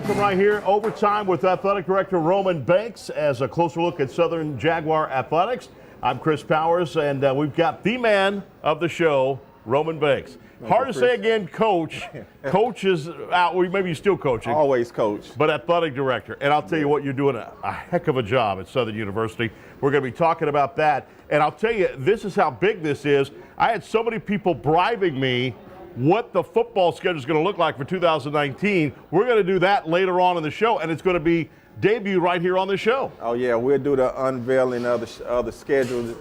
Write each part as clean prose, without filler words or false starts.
welcome right here. Overtime with Athletic Director Roman Banks as a closer look at Southern Jaguar Athletics. I'm Chris Powers, and we've got the man of the show, Roman Banks. Hard to say again, Coach. Coach is out. Well, maybe he's still coaching. Always coach. But athletic director. And I'll tell you what, you're doing a heck of a job at Southern University. We're going to be talking about that. And I'll tell you, this is how big this is. I had so many people bribing me what the football schedule is going to look like for 2019. We're going to do that later on in the show, and it's going to be debut right here on the show. Oh yeah, we'll do the unveiling of the schedule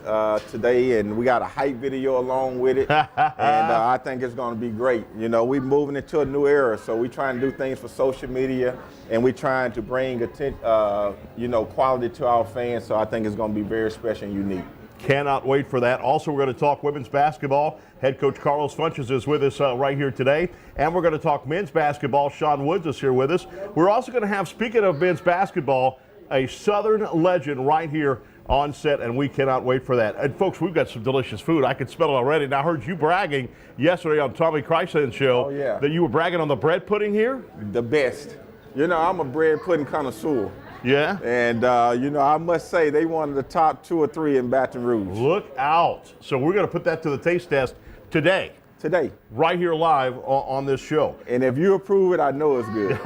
today, and we got a hype video along with it. And I think it's going to be great. You know, we're moving into a new era, so we're trying to do things for social media, and we're trying to bring quality to our fans. So I think it's going to be very special and unique. Cannot wait for that. Also, we're going to talk women's basketball. Head coach Carlos Funches is with us right here today. And we're going to talk men's basketball. Sean Woods is here with us. We're also going to have, speaking of men's basketball, a Southern legend right here on set, and we cannot wait for that. And folks, we've got some delicious food. I can smell it already. And I heard you bragging yesterday on Tommy Krysen's show that you were bragging on the bread pudding here. The best. You know, I'm a bread pudding connoisseur. Yeah. And, I must say they one of the top 2 or 3 in Baton Rouge. Look out. So we're going to put that to the taste test today. Right here live on this show. And if you approve it, I know it's good.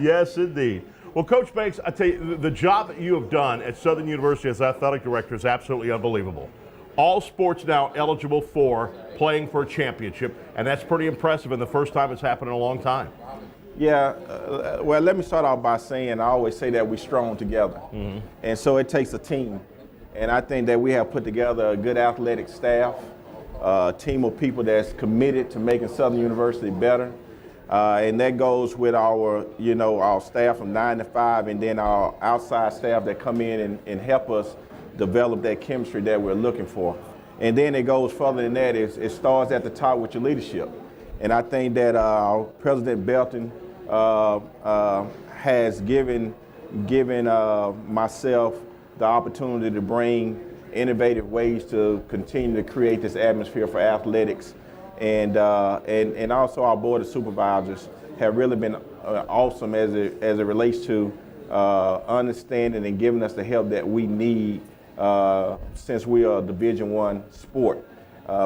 Yes, indeed. Well, Coach Banks, I tell you, the job that you have done at Southern University as athletic director is absolutely unbelievable. All sports now eligible for playing for a championship, and that's pretty impressive, and the first time it's happened in a long time. Yeah, well, let me start off by saying I always say that we're strong together. And so it takes a team. And I think that we have put together a good athletic staff, a team of people that's committed to making Southern University better. And that goes with our staff from 9 to 5, and then our outside staff that come in and help us develop that chemistry that we're looking for. And then it goes further than that. It starts at the top with your leadership. And I think that President Belton has given myself the opportunity to bring innovative ways to continue to create this atmosphere for athletics. And also our board of supervisors have really been awesome as it relates to understanding and giving us the help that we need since we are a Division I sport.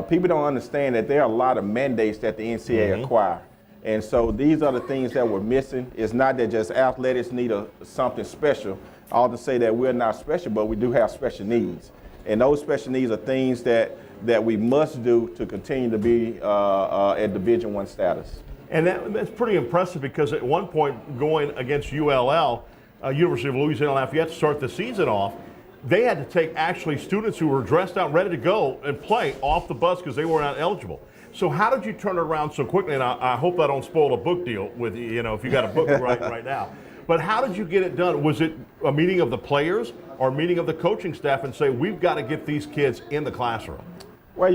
People don't understand that there are a lot of mandates that the NCAA acquire. And so these are the things that we're missing. It's not that just athletics need something special. I often say that we're not special, but we do have special needs. And those special needs are things that we must do to continue to be at Division I status. And that's pretty impressive, because at one point, going against ULL, University of Louisiana Lafayette, to start the season off, they had to take actually students who were dressed out, ready to go and play off the bus because they were not eligible. So how did you turn it around so quickly? And I hope I don't spoil a book deal with you, if you got a book right now. But how did you get it done? Was it a meeting of the players or a meeting of the coaching staff and say, we've got to get these kids in the classroom? Well,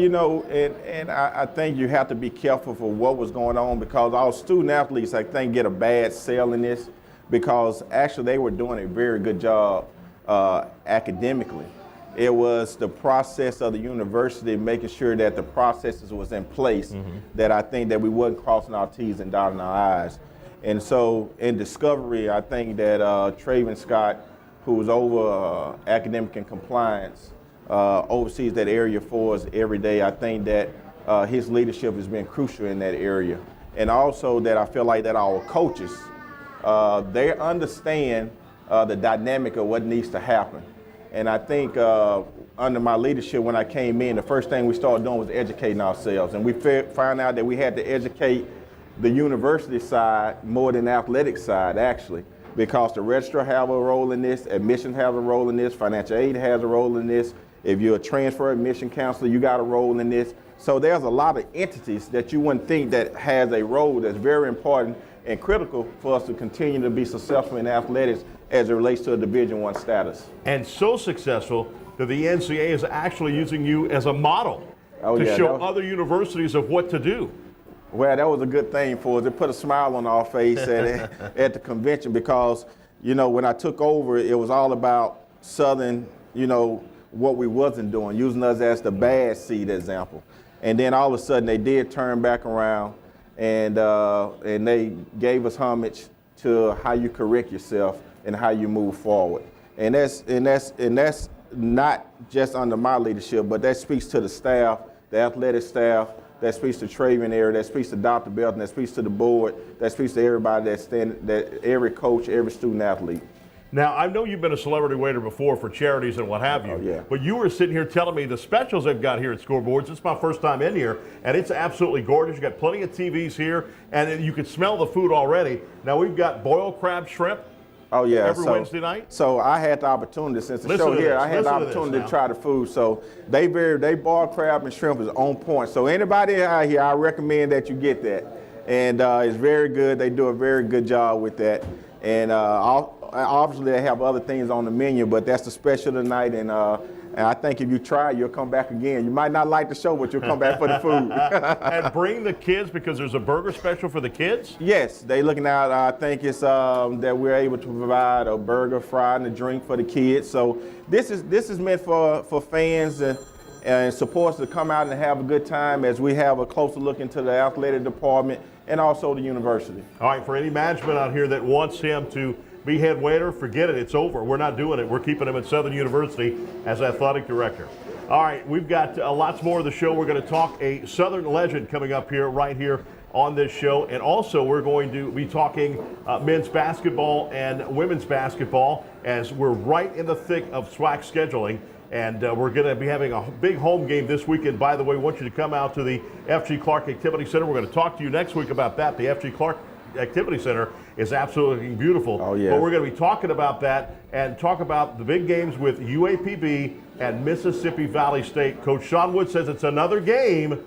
and I think you have to be careful for what was going on, because our student athletes, I think, get a bad sell in this, because actually they were doing a very good job academically. It was the process of the university making sure that the processes was in place, that I think that we wasn't crossing our T's and dotting our I's. And so in Discovery, I think that Traven Scott, who's over academic and compliance, oversees that area for us every day. I think that his leadership has been crucial in that area. And also that I feel like that our coaches, they understand the dynamic of what needs to happen. And I think under my leadership, when I came in, the first thing we started doing was educating ourselves. And we found out that we had to educate the university side more than the athletic side, actually, because the registrar have a role in this, admissions have a role in this, financial aid has a role in this. If you're a transfer admission counselor, you got a role in this. So there's a lot of entities that you wouldn't think that has a role that's very important and critical for us to continue to be successful in athletics as it relates to a Division I status. And so successful that the NCAA is actually using you as a model to show other universities of what to do. Well, that was a good thing for us. It put a smile on our face at the convention, because, when I took over, it was all about Southern, what we wasn't doing, using us as the bad seed example. And then all of a sudden they did turn back around and they gave us homage to how you correct yourself and how you move forward. And that's not just under my leadership, but that speaks to the staff, the athletic staff, that speaks to Travian Area, that speaks to Dr. Belton, that speaks to the board, that speaks to everybody that every coach, every student athlete. Now, I know you've been a celebrity waiter before for charities and what have you, yeah. but you were sitting here telling me the specials they've got here at Scoreboards. It's my first time in here, and it's absolutely gorgeous. You got plenty of TVs here, and you can smell the food already. Now, we've got boiled crab shrimp. Oh, yeah. Every Wednesday night? So I had the opportunity, since the show here, I had the opportunity to try the food. So they boiled crab and shrimp is on point. So anybody out here, I recommend that you get that. And it's very good. They do a very good job with that. And obviously they have other things on the menu, but that's the special tonight. And I think if you try it, you'll come back again. You might not like the show, but you'll come back for the food. And bring the kids, because there's a burger special for the kids? Yes, they looking out. I think it's that we're able to provide a burger, fry, and a drink for the kids. So this is meant for fans and supporters to come out and have a good time as we have a closer look into the athletic department and also the university. All right, for any management out here that wants him to be head waiter, forget it. It's over. We're not doing it. We're keeping him at Southern University as athletic director. All right, we've got lots more of the show. We're going to talk a Southern legend coming up here, right here on this show. And also, we're going to be talking men's basketball and women's basketball as we're right in the thick of SWAC scheduling. And we're going to be having a big home game this weekend. By the way, we want you to come out to the F.G. Clark Activity Center. We're going to talk to you next week about that. The F.G. Clark Activity Center is absolutely beautiful. Oh, yeah. But we're going to be talking about that and talk about the big games with UAPB and Mississippi Valley State. Coach Sean Wood says it's another game.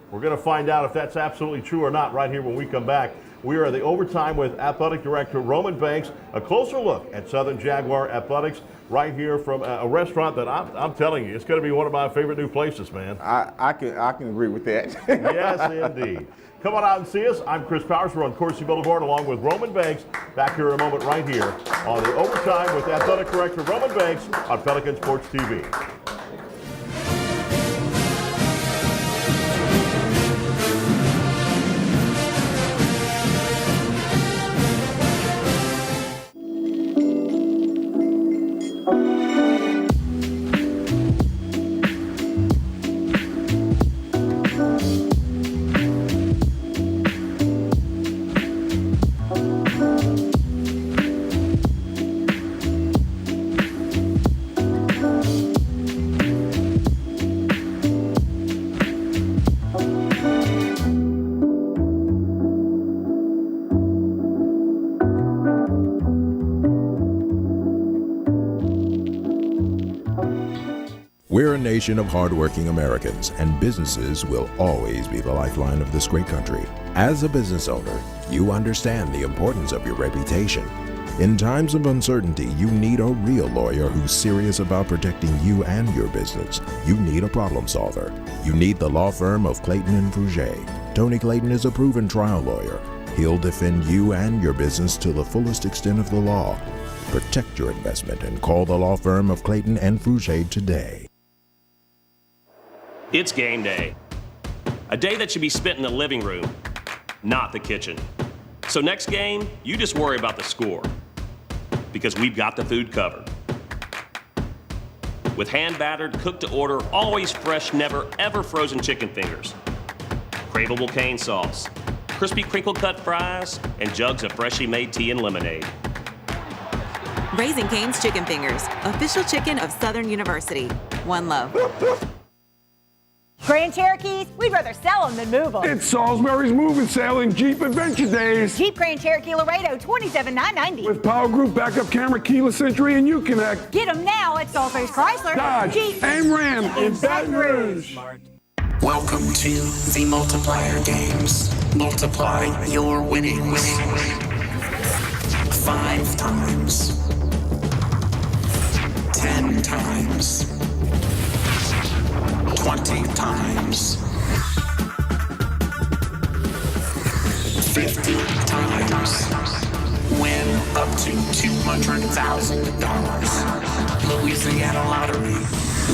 We're going to find out if that's absolutely true or not right here when we come back. We are at the overtime with Athletic Director Roman Banks. A closer look at Southern Jaguar Athletics right here from a restaurant that I'm telling you, it's going to be one of my favorite new places, man. I can agree with that. Yes, indeed. Come on out and see us. I'm Chris Powers. We're on Coursey Boulevard along with Roman Banks. Back here in a moment right here on the overtime with Athletic Director Roman Banks on Pelican Sports TV. We're a nation of hardworking Americans, and businesses will always be the lifeline of this great country. As a business owner, you understand the importance of your reputation. In times of uncertainty, you need a real lawyer who's serious about protecting you and your business. You need a problem solver. You need the law firm of Clayton and Fruget. Tony Clayton is a proven trial lawyer. He'll defend you and your business to the fullest extent of the law. Protect your investment and call the law firm of Clayton and Fruget today. It's game day. A day that should be spent in the living room, not the kitchen. So next game, you just worry about the score, because we've got the food covered. With hand-battered, cooked-to-order, always fresh, never ever frozen chicken fingers, craveable cane sauce, crispy crinkle-cut fries, and jugs of freshly made tea and lemonade. Raising Cane's Chicken Fingers, official chicken of Southern University. One love. Grand Cherokees, we'd rather sell them than move them. It's Salisbury's moving sale and Jeep Adventure Days. Jeep Grand Cherokee Laredo, $27,990. With Power Group backup camera, keyless entry, and Uconnect. Get them now at Salisbury's Chrysler, Dodge, Jeep, and Ram in Baton Rouge. Welcome to the Multiplier Games. Multiply your winnings 5 times, 10 times, 20 times, 50 times. Win up to $200,000. Louisiana Lottery.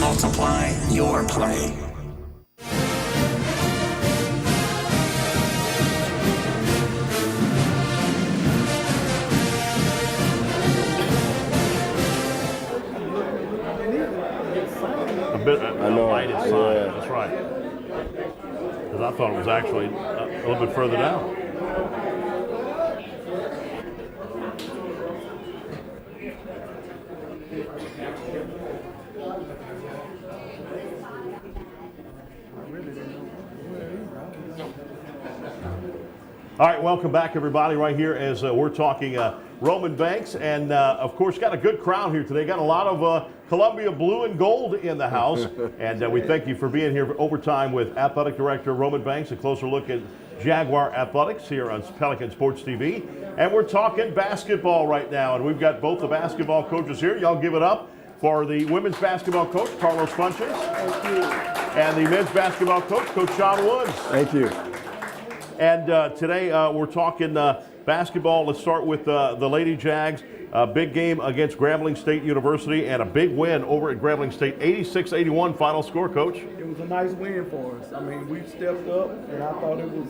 Multiply your play. A bit a lighted sign. yeah. That's right. Because I thought it was actually a little bit further down. All right, welcome back, everybody, right here as we're talking Roman Banks. And, of course, got a good crowd here today. Got a lot of Columbia blue and gold in the house. And we thank you for being here for Overtime with Athletic Director Roman Banks. A closer look at Jaguar Athletics here on Pelican Sports TV. And we're talking basketball right now. And we've got both the basketball coaches here. Y'all give it up for the women's basketball coach, Carlos Funches. Thank you. And the men's basketball coach, Coach Sean Woods. Thank you. And today we're talking basketball. Let's start with the Lady Jags. A big game against Grambling State University and a big win over at Grambling State. 86-81 final score, Coach. It was a nice win for us. I mean, we stepped up, and I thought it was,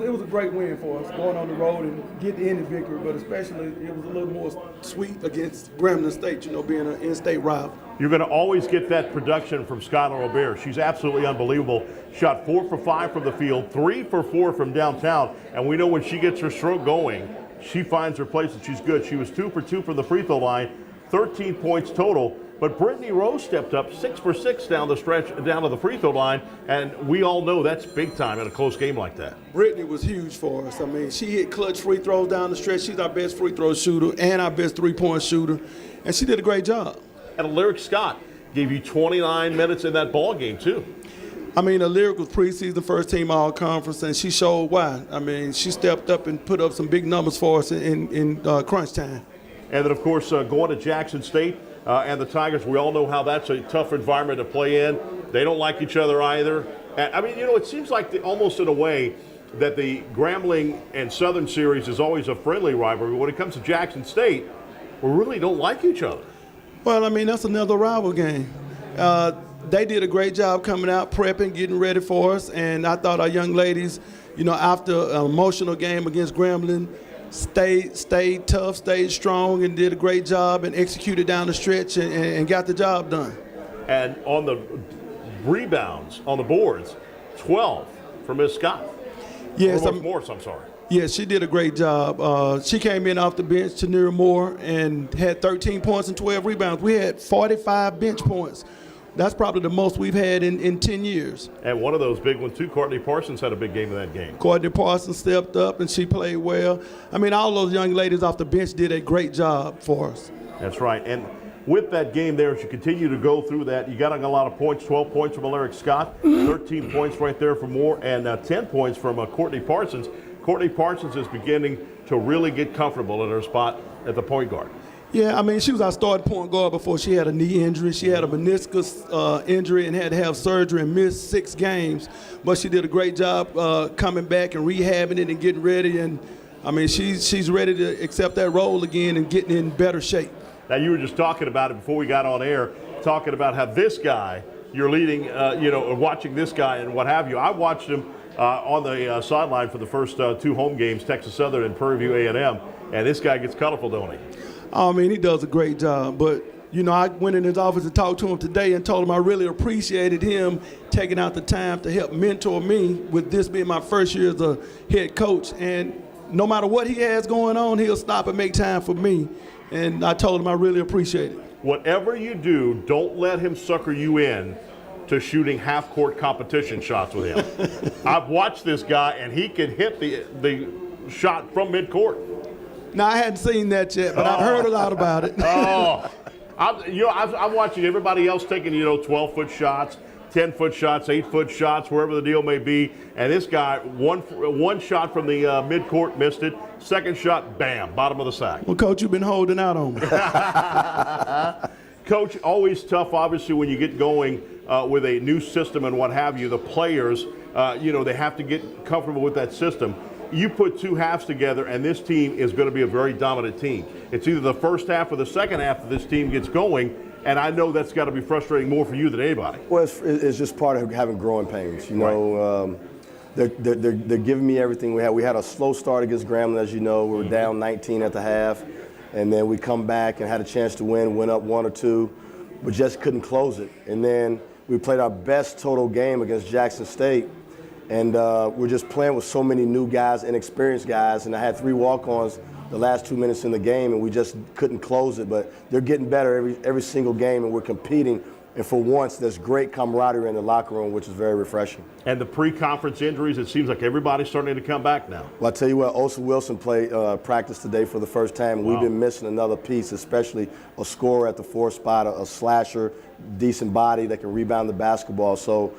it was a great win for us going on the road and get the end victory, but especially it was a little more sweet against Grambling State, being an in-state rival. You're going to always get that production from Skylar Robert. She's absolutely unbelievable. Shot 4 for 5 from the field, 3 for 4 from downtown. And we know when she gets her stroke going, she finds her place and she's good. She was 2 for 2 from the free throw line, 13 points total. But Brittany Rose stepped up 6 for 6 down the stretch, down to the free throw line. And we all know that's big time in a close game like that. Brittany was huge for us. I mean, she hit clutch free throws down the stretch. She's our best free throw shooter and our best three-point shooter. And she did a great job. And Lyric Scott gave you 29 minutes in that ball game, too. I mean, Lyric was preseason first team all-conference, and she showed why. I mean, she stepped up and put up some big numbers for us in crunch time. And then, of course, going to Jackson State and the Tigers, we all know how that's a tough environment to play in. They don't like each other either. And, I mean, it seems like almost in a way that the Grambling and Southern series is always a friendly rivalry. But when it comes to Jackson State, we really don't like each other. Well, I mean, that's another rival game. They did a great job coming out, prepping, getting ready for us, and I thought our young ladies, after an emotional game against Grambling, stayed tough, stayed strong, and did a great job and executed down the stretch and got the job done. And on the rebounds, on the boards, 12 for Ms. Scott. Yes, Morse, I'm sorry. Yes, she did a great job. She came in off the bench, Tanira Moore, and had 13 points and 12 rebounds. We had 45 bench points. That's probably the most we've had in 10 years. And one of those big ones, too, Courtney Parsons had a big game in that game. Courtney Parsons stepped up, and she played well. I mean, all those young ladies off the bench did a great job for us. That's right. And with that game there, as you continue to go through that, you got a lot of points, 12 points from Alaric Scott, 13 points right there from Moore, and 10 points from Courtney Parsons. Courtney Parsons is beginning to really get comfortable in her spot at the point guard. Yeah, I mean, she was our starting point guard before she had a knee injury. She had a meniscus injury and had to have surgery and missed 6 games. But she did a great job coming back and rehabbing it and getting ready. And, I mean, she's ready to accept that role again and getting in better shape. Now, you were just talking about it before we got on air, talking about how this guy, you're leading, watching this guy and what have you. I watched him on the sideline for the first 2 home games, Texas Southern and Prairie View A&M. And this guy gets colorful, don't he? I mean, he does a great job. But, I went in his office and talked to him today and told him I really appreciated him taking out the time to help mentor me with this being my first year as a head coach. And no matter what he has going on, he'll stop and make time for me. And I told him I really appreciate it. Whatever you do, don't let him sucker you in to shooting half-court competition shots with him. I've watched this guy, and he can hit the shot from midcourt. Now, I hadn't seen that yet, but I've heard a lot about it. I'm watching everybody else taking, 12-foot shots, 10-foot shots, 8-foot shots, wherever the deal may be. And this guy, one shot from the midcourt, missed it. Second shot, bam, bottom of the sack. Well, Coach, you've been holding out on me. Coach, always tough, obviously, when you get going with a new system and what have you. The players, they have to get comfortable with that system. You put 2 halves together, and this team is going to be a very dominant team. It's either the first half or the second half that this team gets going, and I know that's got to be frustrating more for you than anybody. Well, it's just part of having growing pains. They're giving me everything we had. We had a slow start against Grambling, as you know. We were down 19 at the half, and then we come back and had a chance to win, went up 1 or 2. but just couldn't close it. And then we played our best total game against Jackson State, and we're just playing with so many new guys, inexperienced guys, and I had 3 walk-ons the last 2 minutes in the game, and we just couldn't close it. But they're getting better every single game, and we're competing. And for once, there's great camaraderie in the locker room, which is very refreshing. And the pre-conference injuries, it seems like everybody's starting to come back now. Well, I tell you what, Osa Wilson played practice today for the first time. Wow. We've been missing another piece, especially a scorer at the 4th spot, a slasher, decent body that can rebound the basketball. So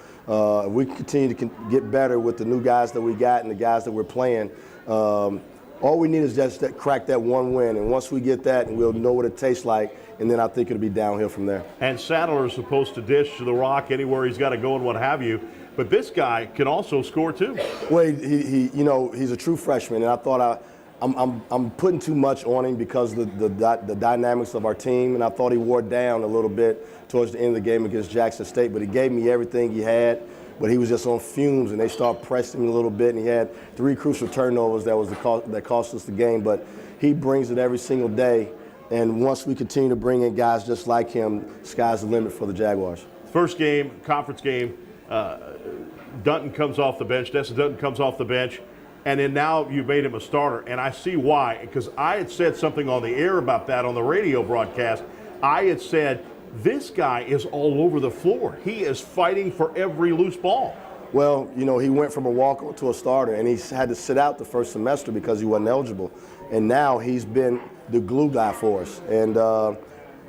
we continue to get better with the new guys that we got and the guys that we're playing. All we need is just to crack that one win, and once we get that, and we'll know what it tastes like, and then I think it'll be downhill from there. And Sadler is supposed to dish to the rock anywhere he's got to go and what have you, but this guy can also score too. Well, he's a true freshman, and I thought I'm putting too much on him because of the dynamics of our team, and I thought he wore down a little bit towards the end of the game against Jackson State, but he gave me everything he had. But he was just on fumes, and they started pressing him a little bit, and he had 3 crucial turnovers that cost us the game. But he brings it every single day, and once we continue to bring in guys just like him, sky's the limit for the Jaguars. First game, conference game, Dutton comes off the bench, Destin Dutton comes off the bench, and then now you've made him a starter, and I see why, because I had said something on the air about that on the radio broadcast. I had said, this guy is all over the floor. He is fighting for every loose ball. Well, he went from a walk-on to a starter, and he had to sit out the first semester because he wasn't eligible. And now he's been the glue guy for us. And,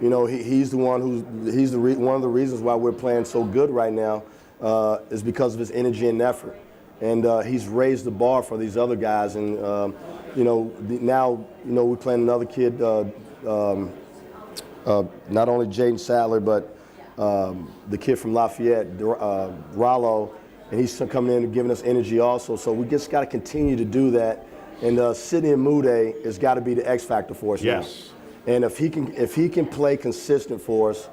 he's the one one of the reasons why we're playing so good right now is because of his energy and effort. And he's raised the bar for these other guys. And, now, we're playing another kid, not only Jaden Sadler, but the kid from Lafayette, Rollo, and he's coming in and giving us energy also. So we just got to continue to do that. And Sidney Amude has got to be the X factor for us. Yes. Now. And if he can play consistent for us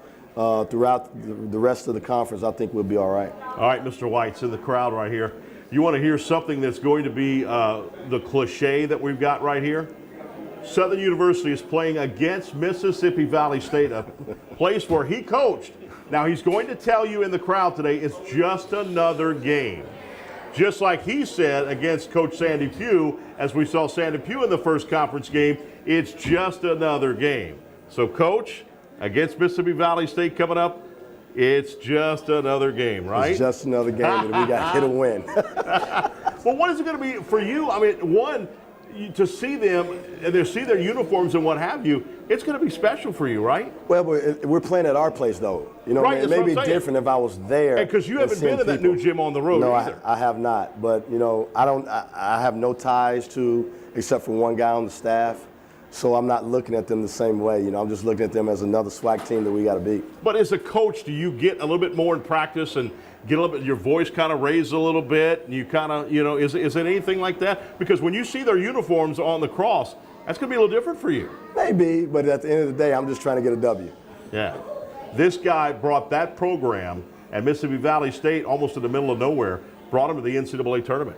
throughout the rest of the conference, I think we'll be all right. All right, Mr. White's in the crowd right here. You want to hear something that's going to be the cliche that we've got right here? Southern University is playing against Mississippi Valley State, a place where he coached. Now, he's going to tell you in the crowd today it's just another game. Just like he said against Coach Sandy Pugh, as we saw Sandy Pugh in the first conference game, it's just another game. So, Coach, against Mississippi Valley State coming up, it's just another game, right? It's just another game, and we got to hit a win. Well, what is it going to be for you? I mean, one, to see them and to see their uniforms and what have you, it's going to be special for you, right? Well, we're playing at our place, though. Right, it may be different if I was there. Because you haven't been to that new gym on the road either. I have not. But I have no ties to except for one guy on the staff. So I'm not looking at them the same way. I'm just looking at them as another SWAC team that we got to beat. But as a coach, do you get a little bit more in practice and get a little bit, your voice kind of raised a little bit, and you kind of, is it anything like that? Because when you see their uniforms on the cross, that's going to be a little different for you. Maybe, but at the end of the day, I'm just trying to get a W. Yeah. This guy brought that program at Mississippi Valley State almost in the middle of nowhere, brought him to the NCAA tournament.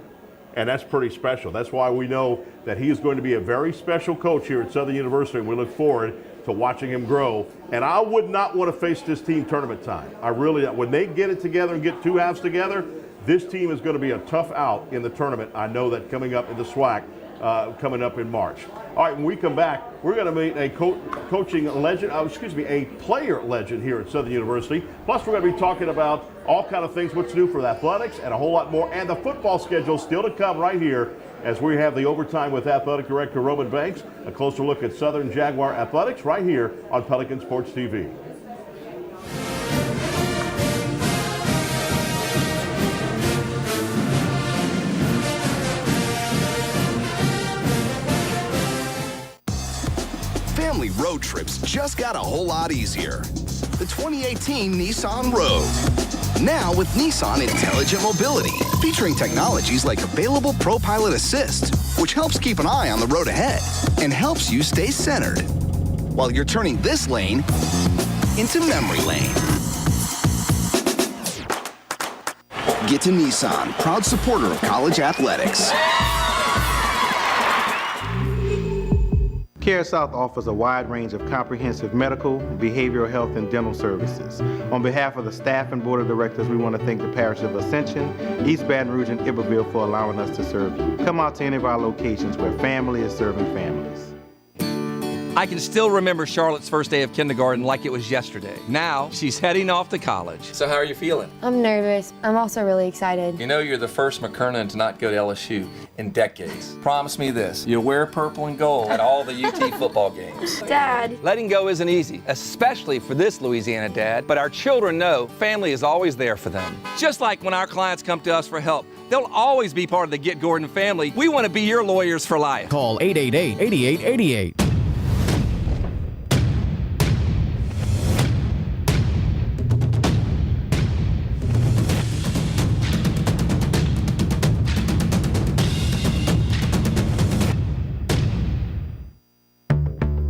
And that's pretty special. That's why we know that he is going to be a very special coach here at Southern University, and we look forward to watching him grow. And I would not want to face this team tournament time. I really, when they get it together and get 2 halves together, this team is going to be a tough out in the tournament. I know that coming up in the SWAC, coming up in March. All right, when we come back, we're going to meet a coaching legend, a player legend here at Southern University. Plus, we're going to be talking about all kind of things, what's new for the athletics, and a whole lot more. And the football schedule still to come right here as we have the Overtime with Athletic Director Roman Banks. A closer look at Southern Jaguar athletics right here on Pelican Sports TV. Family road trips just got a whole lot easier. The 2018 Nissan Rogue. Now with Nissan Intelligent Mobility, featuring technologies like available ProPilot Assist, which helps keep an eye on the road ahead and helps you stay centered while you're turning this lane into memory lane. Get to Nissan, proud supporter of college athletics. CareSouth offers a wide range of comprehensive medical, behavioral health, and dental services. On behalf of the staff and board of directors, we want to thank the Parish of Ascension, East Baton Rouge, and Iberville for allowing us to serve you. Come out to any of our locations where family is serving families. I can still remember Charlotte's first day of kindergarten like it was yesterday. Now, she's heading off to college. So how are you feeling? I'm nervous. I'm also really excited. You know you're the first McKernan to not go to LSU in decades. Promise me this, you'll wear purple and gold at all the UT football games. Dad. Letting go isn't easy, especially for this Louisiana dad, but our children know family is always there for them. Just like when our clients come to us for help, they'll always be part of the Get Gordon family. We want to be your lawyers for life. Call 888-8888.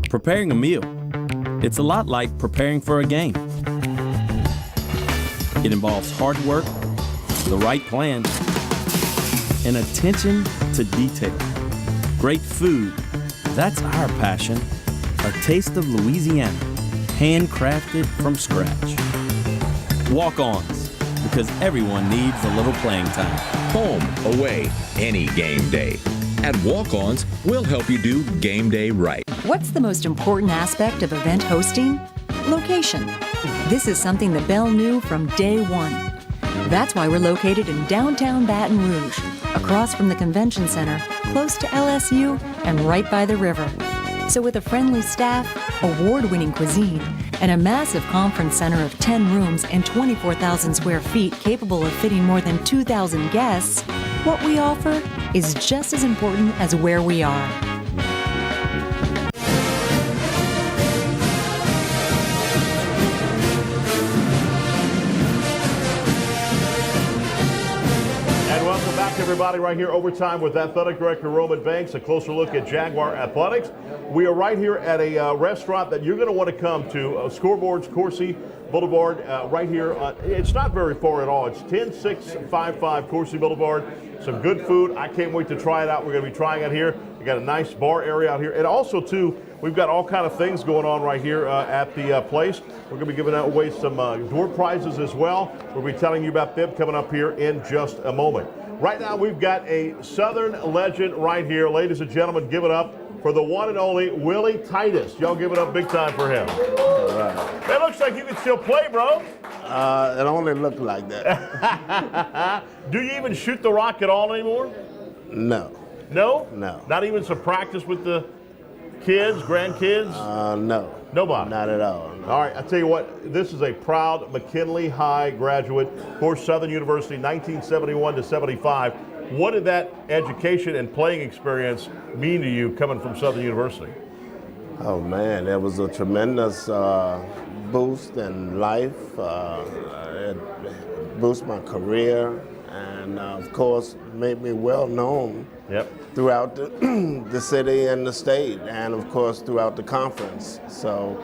Preparing a meal. It's a lot like preparing for a game. It involves hard work, the right plan, and attention to detail. Great food, that's our passion. A taste of Louisiana, handcrafted from scratch. Walk-ons, because everyone needs a little playing time. Home, away, any game day. At Walk-Ons, we'll help you do game day right. What's the most important aspect of event hosting? Location. This is something that Bell knew from day one. That's why we're located in downtown Baton Rouge, across from the convention center, close to LSU, and right by the river. So with a friendly staff, award-winning cuisine, and a massive conference center of 10 rooms and 24,000 square feet capable of fitting more than 2,000 guests, what we offer is just as important as where we are. And welcome back, everybody, right here, Overtime with Athletic Director Roman Banks. A closer look at Jaguar Athletics. We are right here at a restaurant that you're going to want to come to, Scoreboards, Coursey Boulevard, right here. It's not very far at all. It's 10655 Coursey Boulevard. Some good food. I can't wait to try it out. We're going to be trying it here. We got a nice bar area out here. And also, too, we've got all kind of things going on right here at the place. We're going to be giving away some door prizes as well. We'll be telling you about them coming up here in just a moment. Right now, we've got a Southern legend right here. Ladies and gentlemen, give it up for the one and only Willie Titus. Y'all give it up big time for him. All right. It looks like you can still play, bro. It only looked like that. Do you even shoot the rock at all anymore? No. No? No. Not even some practice with the kids, grandkids? No. Nobody? Not at all. No. All right, I'll tell you what, this is a proud McKinley High graduate, of course, Southern University, 1971 to 75. What did that education and playing experience mean to you coming from Southern University? Oh, man, it was a tremendous boost in life. It boosted my career and, of course, made me well known throughout the city and the state and, of course, throughout the conference. So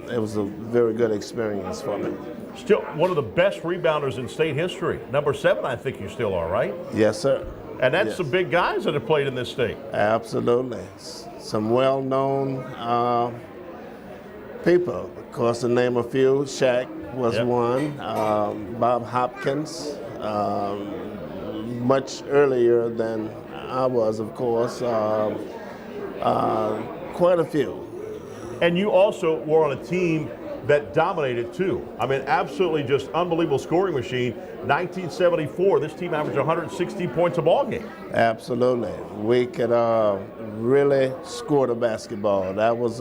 it was a very good experience for me. Still one of the best rebounders in state history. Number 7, I think you still are, right? Yes, sir. And that's some big guys that have played in this state. Absolutely. Some well-known people. Of course, to name a few, Shaq was one, Bob Hopkins, much earlier than I was, of course, quite a few. And you also were on a team that dominated too. I mean, absolutely just unbelievable scoring machine. 1974, this team averaged 160 points a ball game. Absolutely. We could really score the basketball. That was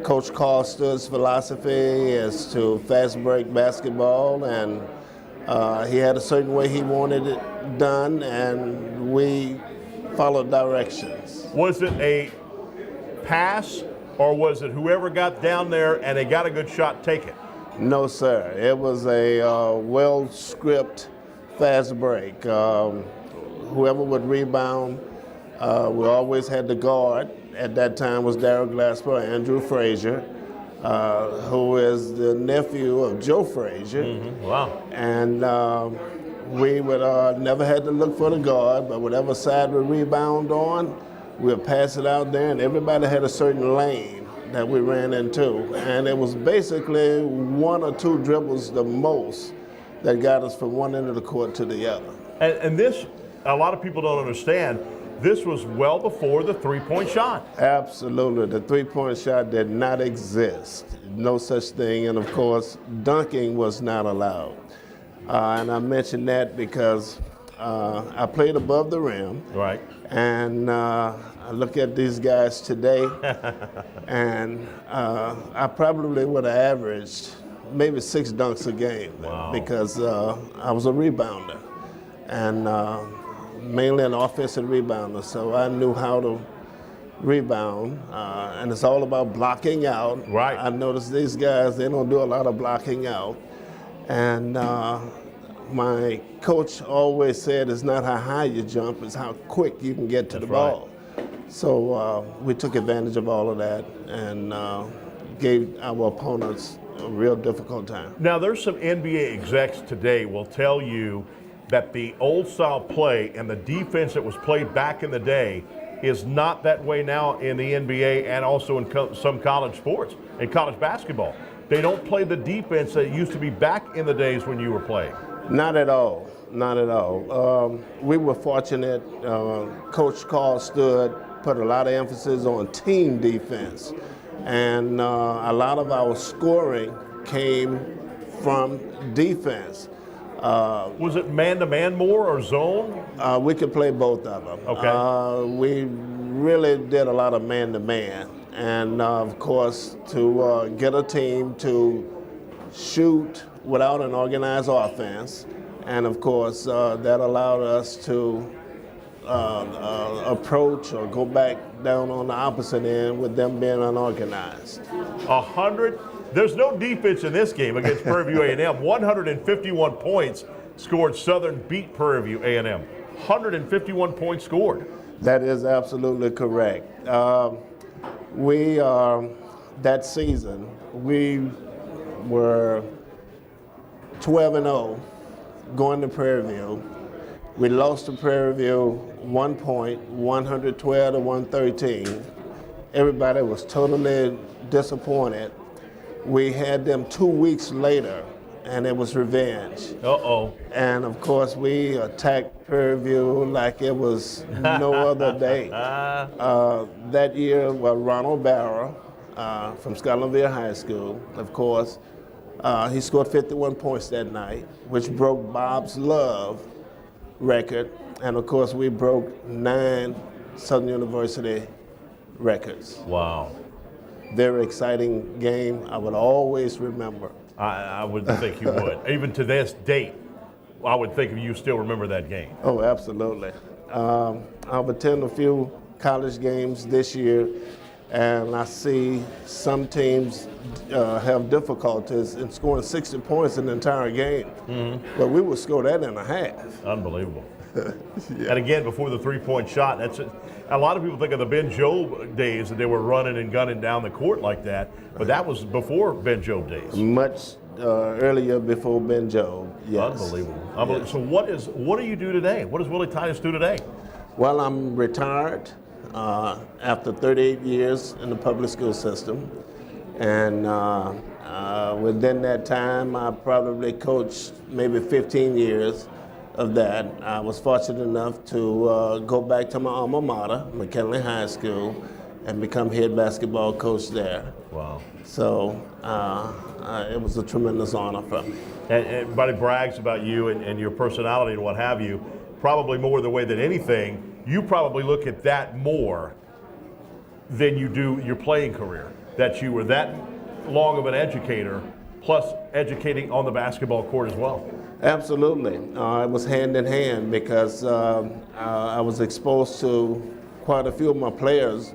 Coach Carl Stood's philosophy as to fast break basketball, and he had a certain way he wanted it done, and we followed directions. Was it a pass, or was it whoever got down there and they got a good shot, take it? No, sir. It was a well-scripted fast break. Whoever would rebound, we always had the guard. At that time was Darryl Glasper, Andrew Frazier, who is the nephew of Joe Frazier. Mm-hmm. Wow. And we would never had to look for the guard, but whatever side we rebound on, we'll pass it out there, and everybody had a certain lane that we ran into. And it was basically 1 or 2 dribbles the most that got us from one end of the court to the other. And this, a lot of people don't understand, this was well before the three-point shot. Absolutely. The three-point shot did not exist. No such thing. And of course, dunking was not allowed. And I mention that because I played above the rim. Right. And I look at these guys today, and I probably would have averaged maybe 6 dunks a game. Wow. Because I was a rebounder, and mainly an offensive rebounder. So I knew how to rebound, and it's all about blocking out. Right. I noticed these guys, they don't do a lot of blocking out. And my coach always said it's not how high you jump, it's how quick you can get to the ball. So we took advantage of all of that and gave our opponents a real difficult time. Now, there's some NBA execs today will tell you that the old style play and the defense that was played back in the day is not that way now in the NBA and also in some college sports, in college basketball. They don't play the defense that used to be back in the days when you were playing. Not at all. Not at all. We were fortunate. Coach Carl Stood put a lot of emphasis on team defense. And a lot of our scoring came from defense. Was it man-to-man more or zone? We could play both of them. Okay. We really did a lot of man-to-man. And of course, to get a team to shoot without an organized offense. And of course, that allowed us to approach or go back down on the opposite end with them being unorganized. 100. There's no defense in this game against Prairie View A&M. 151 points scored. Southern beat Prairie View A&M. 151 points scored. That is absolutely correct. That season, we were 12-0 going to Prairie View. We lost to Prairie View 1 point, 112 to 113. Everybody was totally disappointed. We had them 2 weeks later, and it was revenge. Uh-oh. And of course, we attacked Prairie View like it was no other day. That year, Ronald Barra from Scotlandville High School, of course, he scored 51 points that night, which broke Bob's Love record. And of course, we broke 9 Southern University records. Wow. Very exciting game. I would always remember. I would think you would. Even to this date, I would think you still remember that game. Oh, absolutely. I've attended a few college games this year, and I see some teams have difficulties in scoring 60 points in the entire game. Mm-hmm. But we would score that in a half. Unbelievable. And again, before the three-point shot, that's it. A lot of people think of the Ben Jobe days that they were running and gunning down the court like that, but that was before Ben Jobe days. Much earlier before Ben Jobe, yes. Unbelievable. Yes. So what do you do today? What does Willie Titus do today? Well, I'm retired after 38 years in the public school system, and within that time, I probably coached maybe 15 years of that. I was fortunate enough to go back to my alma mater, McKinley High School, and become head basketball coach there. Wow. So it was a tremendous honor for me. And everybody brags about you and your personality and what have you, probably more the way than anything. You probably look at that more than you do your playing career, that you were that long of an educator, plus educating on the basketball court as well. Absolutely. It was hand in hand because I was exposed to quite a few of my players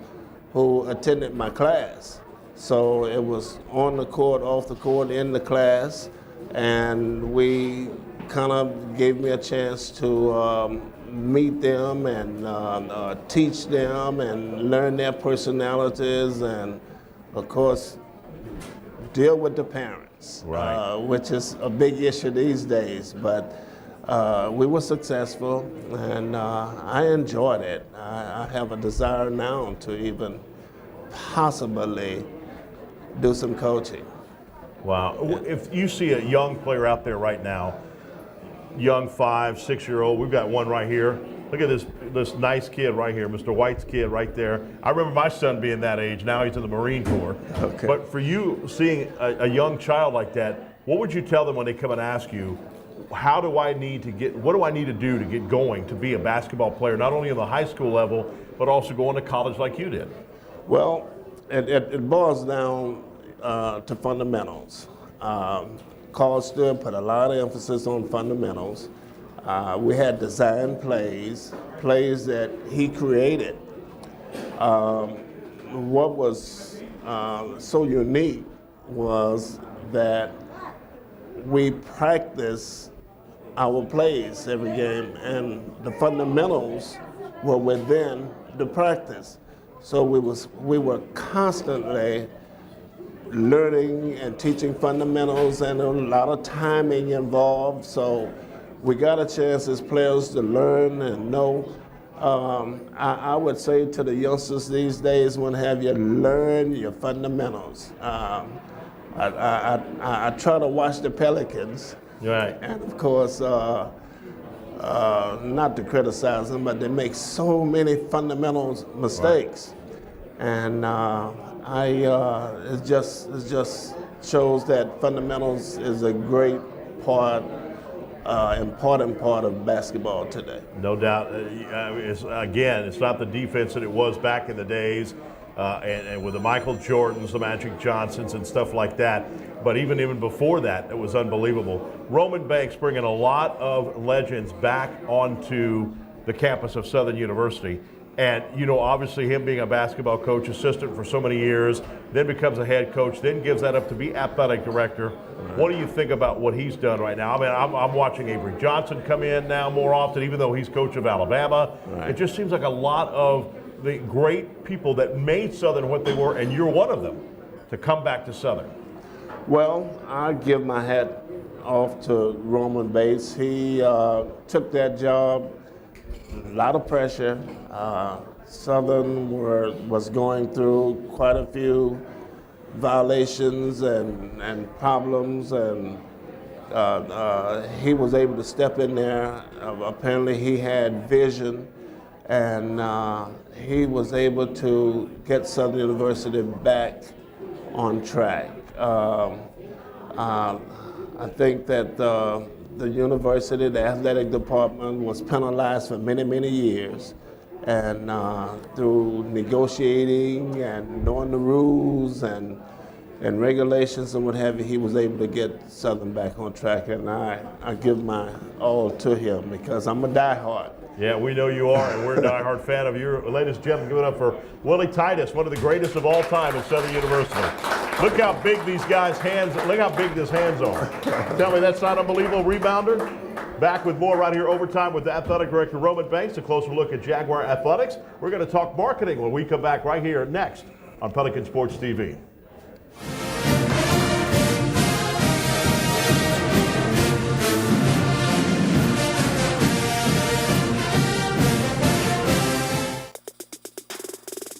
who attended my class. So it was on the court, off the court, in the class, and we kind of gave me a chance to meet them and teach them and learn their personalities and, of course, deal with the parents, right. Which is a big issue these days. But we were successful, and I enjoyed it. I have a desire now to even possibly do some coaching. Wow. If you see a young player out there right now, young 5, 6-year-old, we've got one right here. Look at this nice kid right here, Mr. White's kid right there. I remember my son being that age. Now he's in the Marine Corps. Okay. But for you, seeing a young child like that, what would you tell them when they come and ask you, what do I need to do to get going to be a basketball player, not only on the high school level, but also going to college like you did? Well, it boils down to fundamentals. Carl Stewart put a lot of emphasis on fundamentals. We had design plays that he created. What was so unique was that we practiced our plays every game, and the fundamentals were within the practice. So we were constantly learning and teaching fundamentals, and a lot of timing involved. So we got a chance as players to learn and know. I would say to the youngsters these days, when have you learn your fundamentals. I try to watch the Pelicans. Right. And of course, not to criticize them, but they make so many fundamentals mistakes. Right. And it just shows that fundamentals is a great part, important part of basketball today. No doubt. It's not the defense that it was back in the days, and with the Michael Jordans, the Magic Johnsons, and stuff like that. But even before that, it was unbelievable. Roman Banks bringing a lot of legends back onto the campus of Southern University. And, obviously him being a basketball coach, assistant for so many years, then becomes a head coach, then gives that up to be athletic director. Right. What do you think about what he's done right now? I mean, I'm watching Avery Johnson come in now more often, even though he's coach of Alabama. Right. It just seems like a lot of the great people that made Southern what they were, and you're one of them, to come back to Southern. Well, I give my hat off to Roman Bates. He took that job, a lot of pressure. Southern was going through quite a few violations and problems, and he was able to step in there. Apparently he had vision, and he was able to get Southern University back on track. I think that the university, the athletic department, was penalized for many, many years. And through negotiating and knowing the rules and regulations and what have you, he was able to get Southern back on track. And I give my all to him because I'm a diehard. Yeah, we know you are, and we're a diehard fan of you. Ladies and gentlemen, give it up for Willie Titus, one of the greatest of all time at Southern University. Look how big these guys' hands, look how big his hands are. Tell me that's not unbelievable, rebounder? Back with more right here, Overtime, with the athletic director, Roman Banks. A closer look at Jaguar Athletics. We're going to talk marketing when we come back right here next on Pelican Sports TV.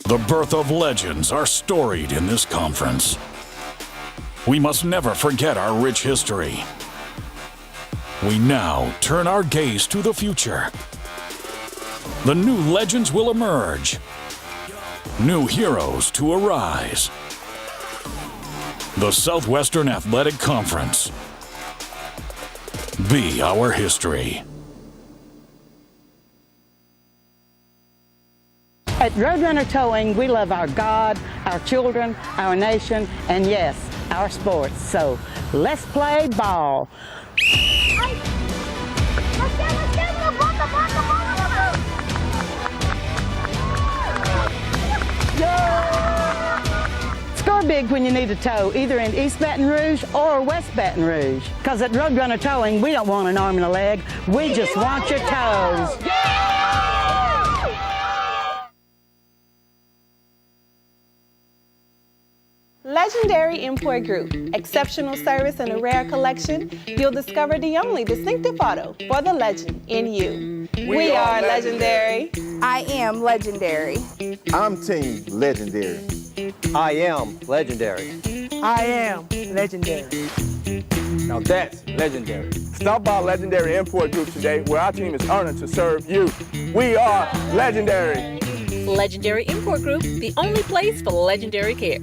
The birth of legends are storied in this conference. We must never forget our rich history. We now turn our gaze to the future. The new legends will emerge. New heroes to arise. The Southwestern Athletic Conference. Be our history. At Roadrunner Towing, we love our God, our children, our nation, and yes, our sports. So let's play ball. Score big when you need a tow, either in East Baton Rouge or West Baton Rouge. Because at Roadrunner Towing, we don't want an arm and a leg. We just want your toes. Legendary Legendary Import Group. Exceptional service and a rare collection. You'll discover the only distinctive auto for the legend in you. We are legendary. I am legendary. I'm Team Legendary. I am legendary. I am legendary. Now that's legendary. Stop by Legendary Import Group today, where our team is honored to serve you. We are legendary. Legendary Import Group, the only place for legendary care.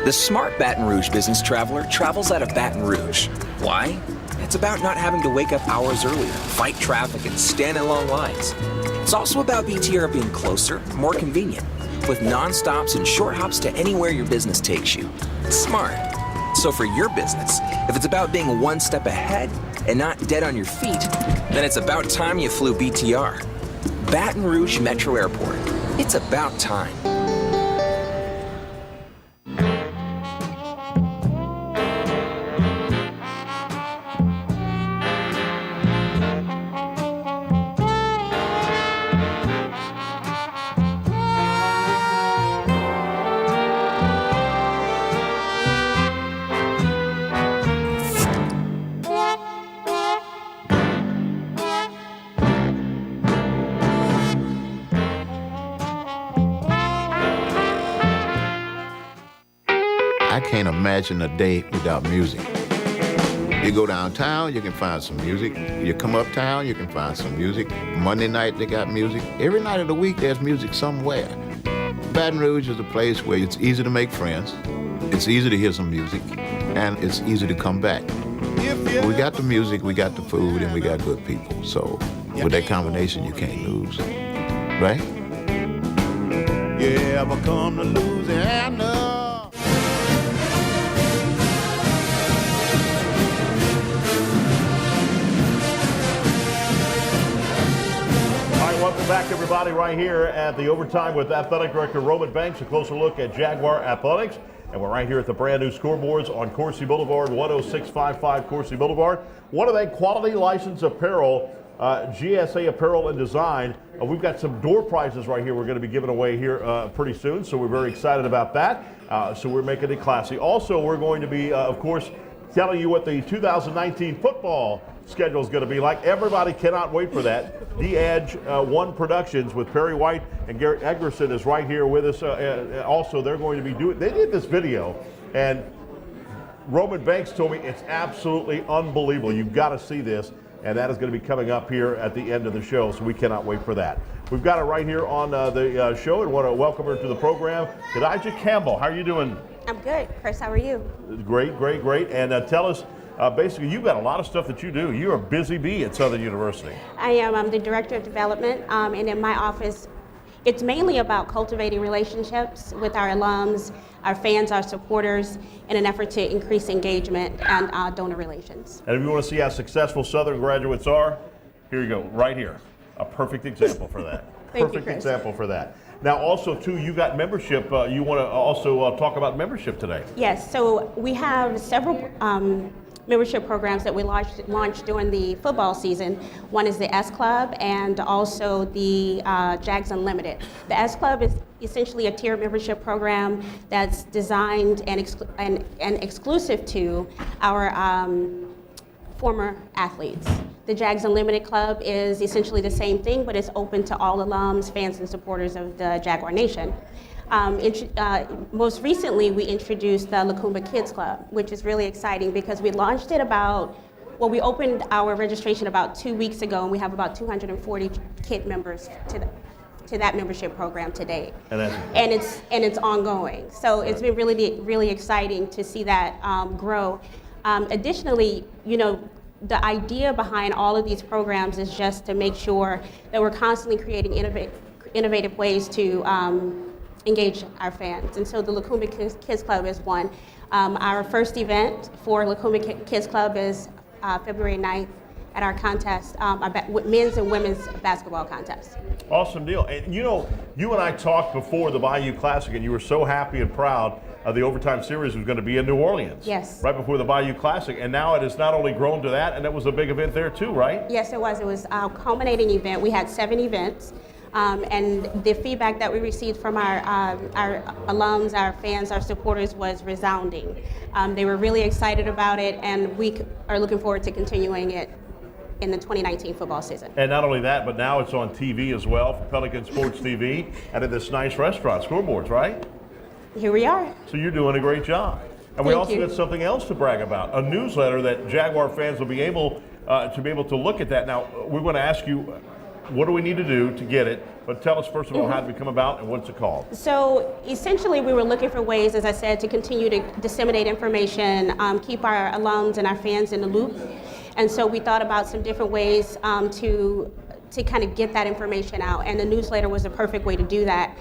The smart Baton Rouge business traveler travels out of Baton Rouge. Why? It's about not having to wake up hours earlier, fight traffic, and stand in long lines. It's also about BTR being closer, more convenient, with non-stops and short hops to anywhere your business takes you. It's smart. So for your business, if it's about being one step ahead and not dead on your feet, then it's about time you flew BTR. Baton Rouge Metro Airport. It's about time. I can't imagine a day without music. You go downtown, you can find some music. You come uptown, you can find some music. Monday night, they got music. Every night of the week, there's music somewhere. Baton Rouge is a place where it's easy to make friends, it's easy to hear some music, and it's easy to come back. We got the music, we got the food, and we got good people. So with that combination, you can't lose, right? You ever come to Louisiana? Welcome back, everybody, right here at the Overtime with Athletic Director Roman Banks. A closer look at Jaguar Athletics. And we're right here at the brand new scoreboards on Coursey Boulevard, 10655 Coursey Boulevard. One of that quality licensed apparel, GSA Apparel and Design. We've got some door prizes right here we're going to be giving away here pretty soon, so we're very excited about that. So we're making it classy. Also, we're going to be, of course, telling you what the 2019 football schedule is going to be like. Everybody cannot wait for that. The Edge One Productions with Perry White and Garrett Eggerson is right here with us. Also, they're going to be doing, they did this video, and Roman Banks told me it's absolutely unbelievable. You've got to see this, and that is going to be coming up here at the end of the show, so we cannot wait for that. We've got it right here on the show, and want to welcome her to the program. Khadijah Campbell, how are you doing? I'm good. Chris, how are you? Great, great, great. And tell us, basically, you've got a lot of stuff that you do. You're a busy bee at Southern University. I am. I'm the Director of Development, and in my office, it's mainly about cultivating relationships with our alums, our fans, our supporters, in an effort to increase engagement and donor relations. And if you want to see how successful Southern graduates are, here you go, right here. A perfect example for that. Thank you, example for that. Now, also, too, you got membership. You want to also talk about membership today. Yes, so we have several membership programs that we launched during the football season. One is the S Club and also the Jags Unlimited. The S Club is essentially a tier membership program that's designed and exclusive to our former athletes. The Jags Unlimited Club is essentially the same thing, but it's open to all alums, fans, and supporters of the Jaguar Nation. Most recently, we introduced the Lacumba Kids Club, which is really exciting because we launched it we opened our registration about 2 weeks ago, and we have about 240 kid members to that membership program today. And it's ongoing. So it's been really exciting to see that grow. Additionally, the idea behind all of these programs is just to make sure that we're constantly creating innovative ways to engage our fans. And so the Lacumba Kids Club is one. Our first event for Lacumba Kids Club is February 9th at our contest, men's and women's basketball contest. Awesome deal. And you and I talked before the Bayou Classic, and you were so happy and proud the Overtime Series was going to be in New Orleans. Yes. Right before the Bayou Classic, and now it has not only grown to that, and that was a big event there too, right? Yes, it was. It was our culminating event. We had 7 events. And the feedback that we received from our alums, our fans, our supporters was resounding. They were really excited about it, and we are looking forward to continuing it in the 2019 football season. And not only that, but now it's on TV as well for Pelican Sports TV and at this nice restaurant, Scoreboards, right? Here we are. So you're doing a great job. And we Thank also you. got something else to brag about, a newsletter that Jaguar fans will be able to look at that. Now, we're going to ask you, what do we need to do to get it? But tell us, first of all, how did it come about and what's it called? So essentially, we were looking for ways, as I said, to continue to disseminate information, keep our alums and our fans in the loop. And so we thought about some different ways to kind of get that information out, and the newsletter was the perfect way to do that.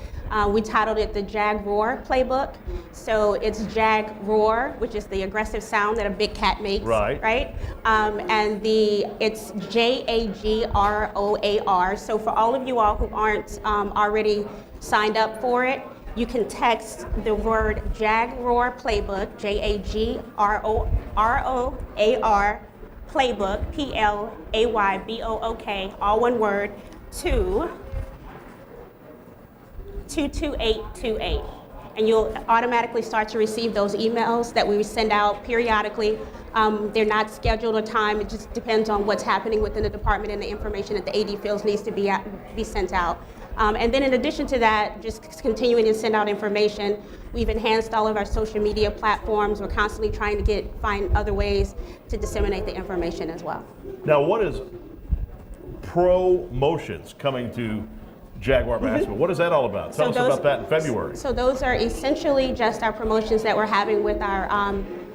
We titled it the Jag Roar Playbook. So it's Jag Roar, which is the aggressive sound that a big cat makes, right? And it's JAGROAR. So for all of you all who aren't already signed up for it, you can text the word Jag Roar Playbook, JAGROAR Playbook, PLAYBOOK, all one word, to 22828. And you'll automatically start to receive those emails that we send out periodically. They're not scheduled a time, it just depends on what's happening within the department and the information that the AD feels needs to be sent out. And then in addition to that, just continuing to send out information, we've enhanced all of our social media platforms. We're constantly trying to find other ways to disseminate the information as well. Now, what is promotions coming to Jaguar basketball? What is that all about? Tell us about that in February. So those are essentially just our promotions that we're having with our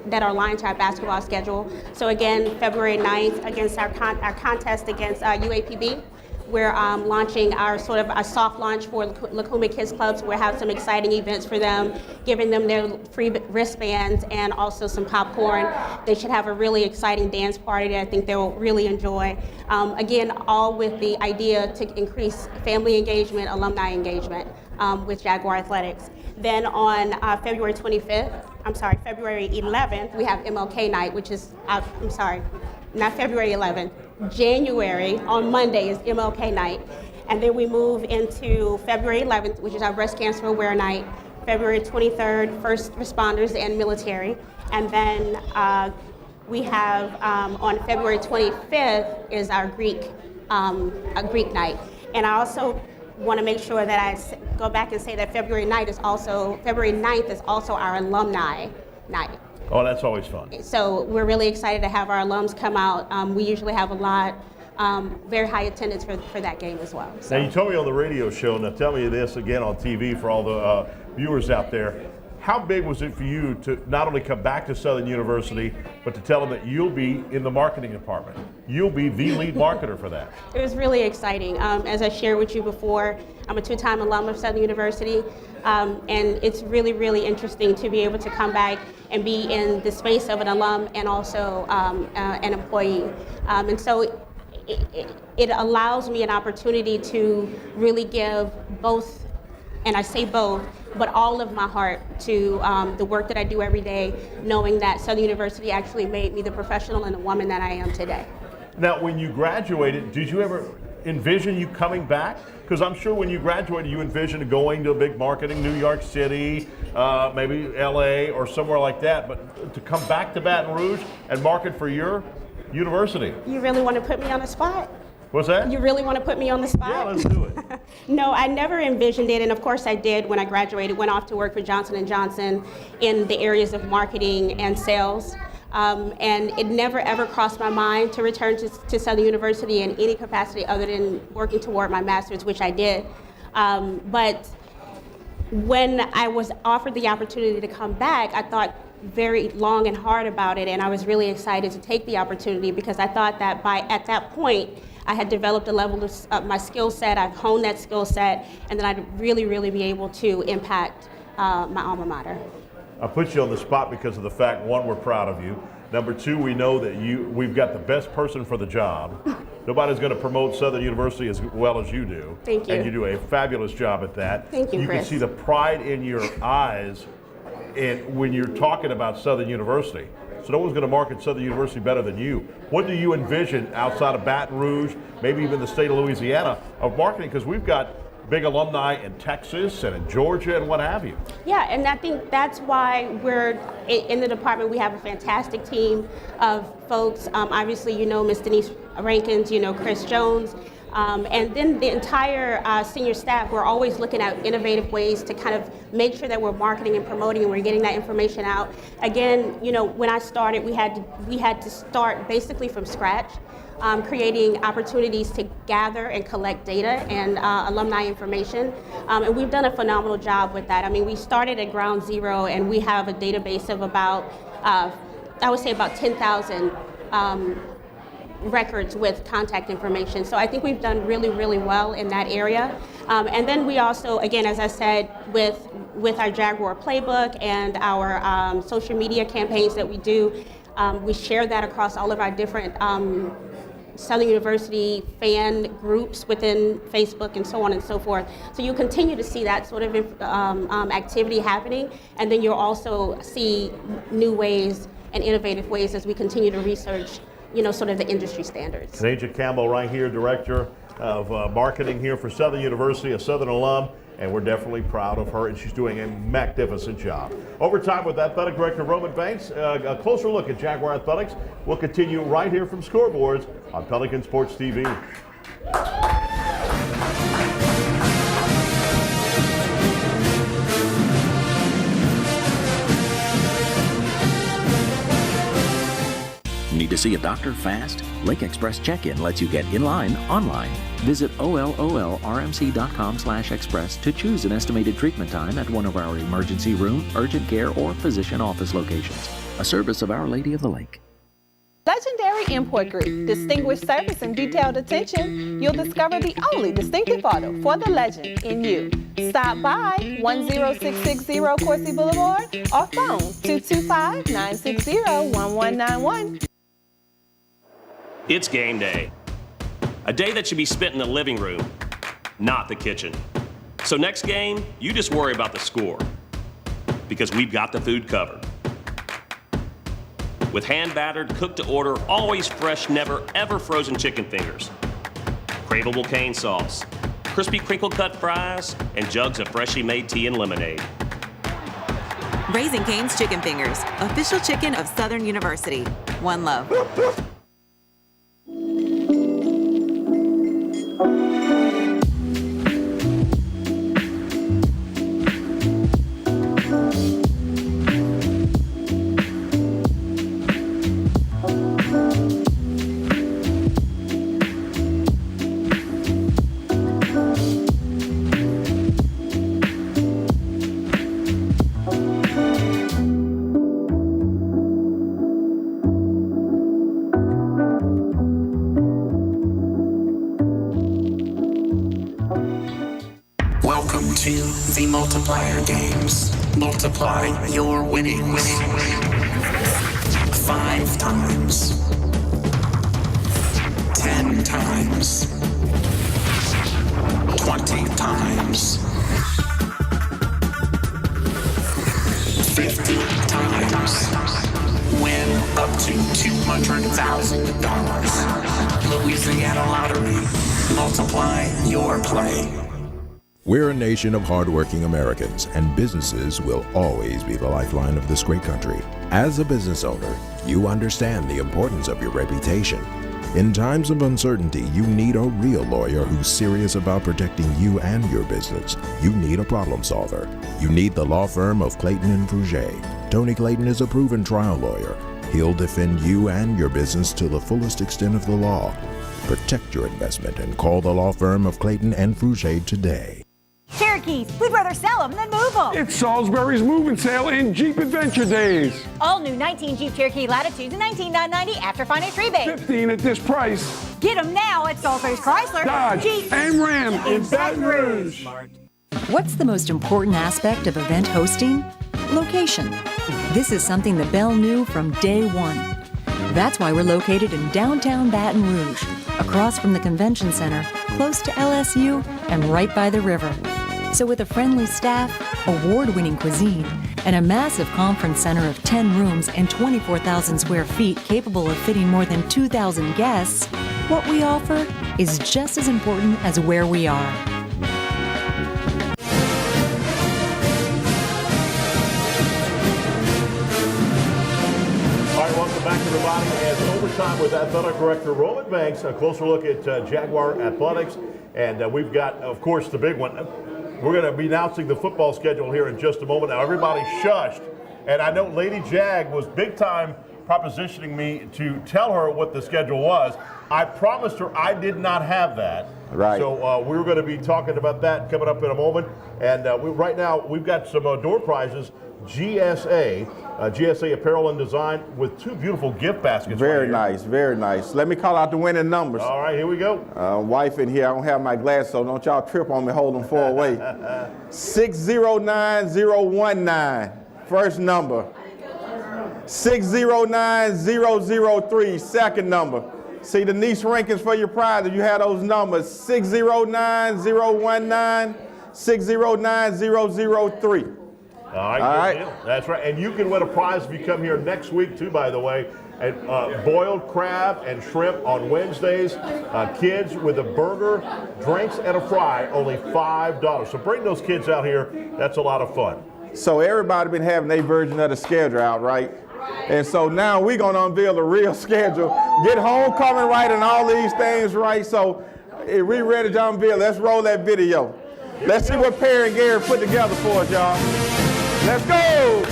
that are aligned to our basketball schedule. So again, February 9th, against our contest against UAPB, we're launching our soft launch for Lacuma Kids Club. So we'll have some exciting events for them, giving them their free wristbands and also some popcorn. They should have a really exciting dance party that I think they'll really enjoy. Again, all with the idea to increase family engagement, alumni engagement with Jaguar Athletics. Then on February 11th, we have MLK Night, which is, not February 11th. January, on Monday, is MLK Night. And then we move into February 11th, which is our Breast Cancer Aware Night. February 23rd, First Responders and Military. And then we have on February 25th is our Greek night. And I also want to make sure that I go back and say that February 9th is also our alumni night. Oh, that's always fun. So we're really excited to have our alums come out. We usually have a lot, very high attendance for that game as well. So. Now, you told me on the radio show, now tell me this again on TV for all the viewers out there. How big was it for you to not only come back to Southern University, but to tell them that you'll be in the marketing department? You'll be the lead marketer for that. It was really exciting. As I shared with you before, I'm a two-time alum of Southern University, and it's really, really interesting to be able to come back and be in the space of an alum and also an employee. And so it allows me an opportunity to really give both, and I say both, but all of my heart to the work that I do every day, knowing that Southern University actually made me the professional and the woman that I am today. Now, when you graduated, did you ever envision you coming back? Because I'm sure when you graduated, you envisioned going to a big marketing, New York City, maybe LA or somewhere like that, but to come back to Baton Rouge and market for your university. You really want to put me on the spot? What's that? You really want to put me on the spot? Yeah, let's do it. No, I never envisioned it, and of course I did when I graduated, went off to work for Johnson & Johnson in the areas of marketing and sales. And it never ever crossed my mind to return to Southern University in any capacity other than working toward my master's, which I did. But when I was offered the opportunity to come back, I thought very long and hard about it, and I was really excited to take the opportunity because I thought that at that point, I had developed a level of my skill set, I've honed that skill set, and then I'd really, really be able to impact my alma mater. I put you on the spot because of the fact, one, we're proud of you. Number two, we know that we've got the best person for the job. Nobody's going to promote Southern University as well as you do. Thank you. And you do a fabulous job at that. Thank you, You Chris. can see the pride in your eyes when you're talking about Southern University. So no one's going to market Southern University better than you. What do you envision outside of Baton Rouge, maybe even the state of Louisiana, of marketing? Because we've got big alumni in Texas and in Georgia and what have you. Yeah, and I think that's why we're in the department. We have a fantastic team of folks. Obviously, you know Ms. Denise Rankins, you know Chris Jones. And then the entire senior staff, we're always looking at innovative ways to kind of make sure that we're marketing and promoting and we're getting that information out. Again, you know, when I started, we had to start basically from scratch, creating opportunities to gather and collect data and alumni information. And we've done a phenomenal job with that. I mean, we started at ground zero and we have a database of about, I would say about 10,000 records with contact information. So I think we've done really, really well in that area. And then we also, again, as I said, with our Jaguar playbook and our social media campaigns that we do, we share that across all of our different Southern University fan groups within Facebook and so on and so forth. So you'll continue to see that sort of activity happening, and then you'll also see new ways and innovative ways as we continue to research, you know, sort of the industry standards. Naja Campbell right here, Director of Marketing here for Southern University, a Southern alum, and we're definitely proud of her, and she's doing a magnificent job. Overtime with Athletic Director Roman Banks. A closer look at Jaguar Athletics will continue right here from Scoreboards on Pelican Sports TV. Need to see a doctor fast? Lake Express Check-In lets you get in line online. Visit OLOLRMC.com/express to choose an estimated treatment time at one of our emergency room, urgent care, or physician office locations. A service of Our Lady of the Lake. Legendary Import Group, distinguished service and detailed attention. You'll discover the only distinctive auto for the legend in you. Stop by 10660 Coursey Boulevard or phone 225-960-1191. It's game day. A day that should be spent in the living room, not the kitchen. So next game, you just worry about the score, because we've got the food covered. With hand-battered, cooked-to-order, always fresh, never ever frozen chicken fingers, craveable cane sauce, crispy crinkle-cut fries, and jugs of freshly made tea and lemonade. Raising Cane's Chicken Fingers, official chicken of Southern University. One love. The multiplier games. Multiply your winnings. 5 times. 10 times. 20 times. 50 times. Win up to $200,000. Louisiana Lottery. Multiply your play. We're a nation of hardworking Americans, and businesses will always be the lifeline of this great country. As a business owner, you understand the importance of your reputation. In times of uncertainty, you need a real lawyer who's serious about protecting you and your business. You need a problem solver. You need the law firm of Clayton & Fruget. Tony Clayton is a proven trial lawyer. He'll defend you and your business to the fullest extent of the law. Protect your investment and call the law firm of Clayton & Fruget today. Cherokees, we'd rather sell them than move them. It's Salisbury's moving sale in Jeep Adventure Days. All new 19 Jeep Cherokee Latitudes and $19,990 after finance rebate. 15 at this price. Get them now at Salisbury's Chrysler, Dodge, Jeep, and Ram in Baton Rouge. What's the most important aspect of event hosting? Location. This is something the Bell knew from day one. That's why we're located in downtown Baton Rouge, across from the convention center, close to LSU, and right by the river. So with a friendly staff, award-winning cuisine, and a massive conference center of 10 rooms and 24,000 square feet capable of fitting more than 2,000 guests, what we offer is just as important as where we are. everybody. And overtime with athletic director Roman Banks. A closer look at Jaguar athletics. And we've got, of course, the big one. We're going to be announcing the football schedule here in just a moment. Now, everybody shushed. And I know Lady Jag was big time propositioning me to tell her what the schedule was. I promised her I did not have that. Right. So we were going to be talking about that coming up in a moment. And right now, we've got some door prizes. GSA Apparel and Design with two beautiful gift baskets. Very nice, very nice. Let me call out the winning numbers. All right, here we go. Wife in here, I don't have my glass, so don't y'all trip on me, hold them far away. 609019, first number. 609003, second number. See the niece rankings for your prize if you have those numbers. 609019, 609003. All right, deal. That's right. And you can win a prize if you come here next week, too, by the way. And, boiled crab and shrimp on Wednesdays. Kids with a burger, drinks, and a fry, only $5. So bring those kids out here. That's a lot of fun. So everybody been having their version of the schedule out, right? And so now we're going to unveil the real schedule. Get homecoming right and all these things right. So if we ready to unveil, let's roll that video. Let's see what Perry and Gary put together for us, y'all. Let's go!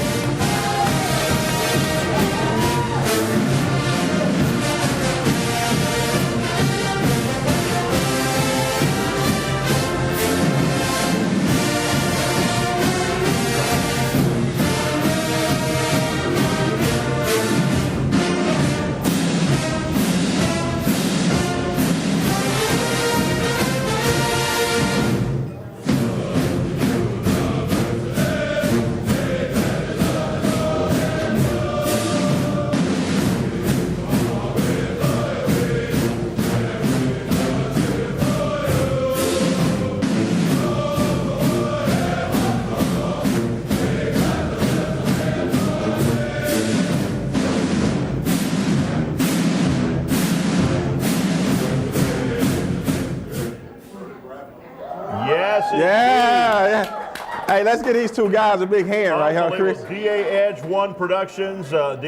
Hey, let's get these two guys a big hand right here, Chris. DA Edge One Productions, I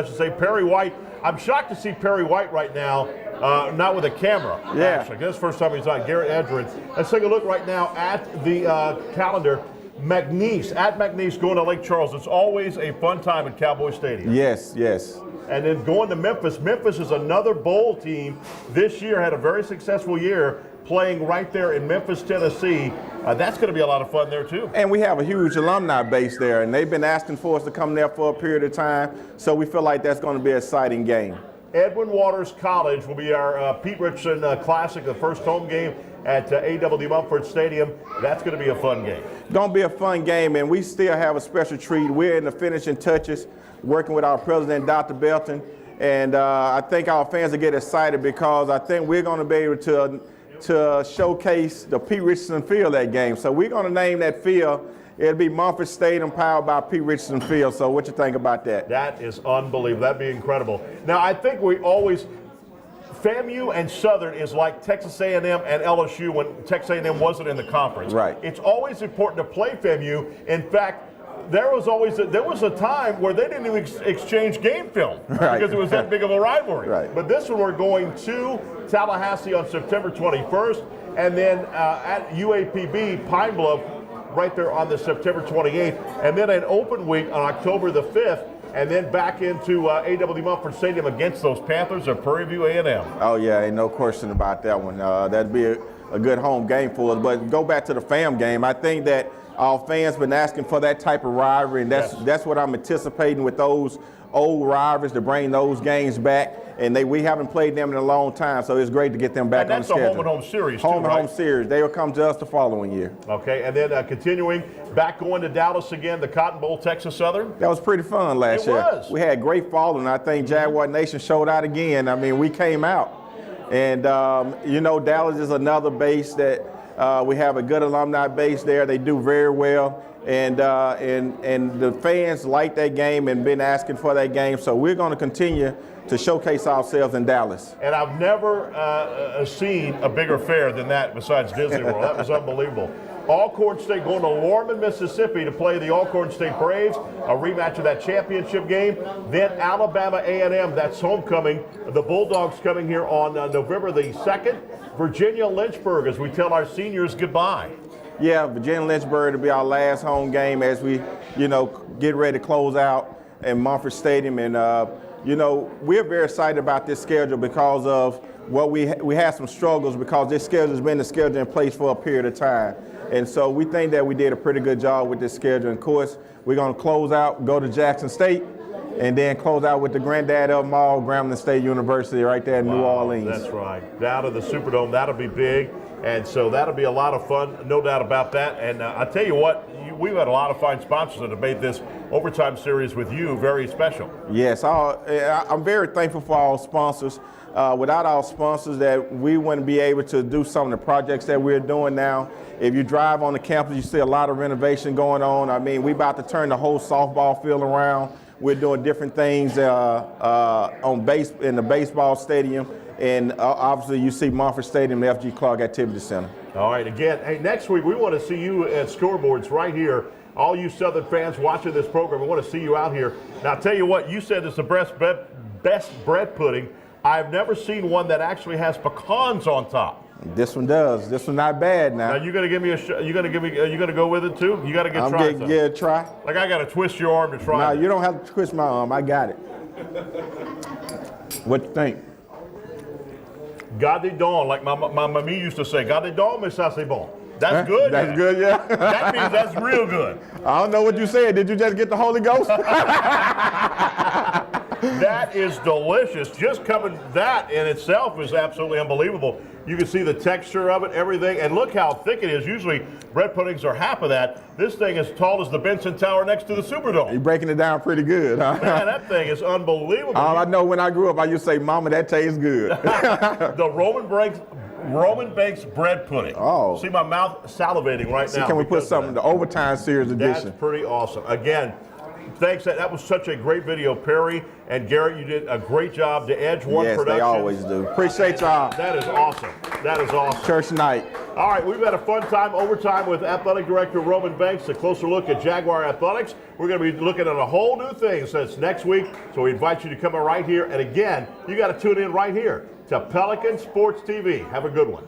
should say. Perry White. I'm shocked to see Perry White right now, not with a camera. Yeah. Actually, this is the first time he's on. Garrett Edgerton. Let's take a look right now at the calendar. McNeese going to Lake Charles. It's always a fun time at Cowboy Stadium. Yes, yes. And then going to Memphis. Memphis is another bowl team. This year had a very successful year playing right there in Memphis, Tennessee. That's going to be a lot of fun there, too. And we have a huge alumni base there, and they've been asking for us to come there for a period of time, so we feel like that's going to be an exciting game. Edwin Waters College will be our Pete Richardson Classic, the first home game at A.W. Mumford Stadium. That's going to be a fun game. Going to be a fun game, and we still have a special treat. We're in the finishing touches, working with our president, Dr. Belton, and I think our fans will get excited because I think we're going to be able to showcase the Pete Richardson Field that game. So we're going to name that field. It'll be Mumford Stadium powered by Pete Richardson Field. So what you think about that? That is unbelievable. That'd be incredible. Now, I think we always, FAMU and Southern is like Texas A&M and LSU when Texas A&M wasn't in the conference. Right. It's always important to play FAMU. In fact, there was a time where they didn't even exchange game film because it was that big of a rivalry. Right. But this one, we're going to Tallahassee on September 21st, and then at UAPB Pine Bluff right there on the September 28th, and then an open week on October the 5th, and then back into A.W. Mumford Stadium against those Panthers of Prairie View A&M. Oh yeah, ain't no question about that one. That'd be a good home game for us. But go back to the FAM game. I think that our fans been asking for that type of rivalry, and that's what I'm anticipating with those old rivalries to bring those games back. And we haven't played them in a long time, so it's great to get them back on the schedule. And that's a home and home series, home and home series. They will come to us the following year. Okay, and then continuing back going to Dallas again, the Cotton Bowl, Texas Southern. That was pretty fun last year. It was. We had great fall, and I think Jaguar Nation showed out again. I mean, we came out. And, Dallas is another base that we have a good alumni base there. They do very well. And the fans like that game and been asking for that game. So we're going to continue to showcase ourselves in Dallas. And I've never seen a bigger fair than that besides Disney World. That was unbelievable. Alcorn State going to Lorman, Mississippi to play the Alcorn State Braves, a rematch of that championship game. Then Alabama A&M, that's homecoming. The Bulldogs coming here on November the 2nd. Virginia Lynchburg as we tell our seniors goodbye. Yeah, Virginia Lynchburg will be our last home game as we, get ready to close out in Mumford Stadium. And, we're very excited about this schedule because of what we had some struggles because this schedule has been the schedule in place for a period of time. And so we think that we did a pretty good job with this schedule. And of course, we're going to close out, go to Jackson State, and then close out with the granddad of them all, Grambling State University right there in New Orleans. That's right. Down to the Superdome, that'll be big. And so that'll be a lot of fun, no doubt about that. And I tell you what, we've had a lot of fine sponsors that have made this Overtime Series with you very special. Yes, I'm very thankful for our sponsors. Without our sponsors, that we wouldn't be able to do some of the projects that we're doing now. If you drive on the campus, you see a lot of renovation going on. I mean, we're about to turn the whole softball field around. We're doing different things in the baseball stadium. And obviously, you see Mumford Stadium, the F.G. Clark Activity Center. All right, again, hey, next week we want to see you at Scoreboards right here. All you Southern fans watching this program, we want to see you out here. Now, I'll tell you what, you said it's the best bread pudding. I've never seen one that actually has pecans on top. This one does. This one's not bad now. Now you gonna give me you gonna go with it too? You gotta get try. Yeah, try. Like I gotta twist your arm to try. No, you don't have to twist my arm. I got it. What you think? Gardedon, like my mamie used to say, Gardedon, mais ça c'est bon. That's good. That's good, yeah. That means that's real good. I don't know what you said. Did you just get the Holy Ghost? That is delicious. Just coming, that in itself is absolutely unbelievable. You can see the texture of it, everything, and look how thick it is. Usually bread puddings are half of that. This thing is tall as the Benson Tower next to the Superdome. You're breaking it down pretty good, huh? Man, that thing is unbelievable. All I know when I grew up, I used to say, Mama, that tastes good. The Roman Banks bread pudding. Oh. See my mouth salivating right now. Can we put something in the Overtime Series edition? That's pretty awesome. Again, thanks. That was such a great video, Perry and Garrett. You did a great job. The Edge One Yes, Productions. they always do. Appreciate y'all. That is awesome. That is awesome. Church night. All right, we've had a fun time, overtime with Athletic Director Roman Banks. A closer look at Jaguar Athletics. We're going to be looking at a whole new thing since next week. So we invite you to come in right here. And again, you got to tune in right here to Pelican Sports TV. Have a good one.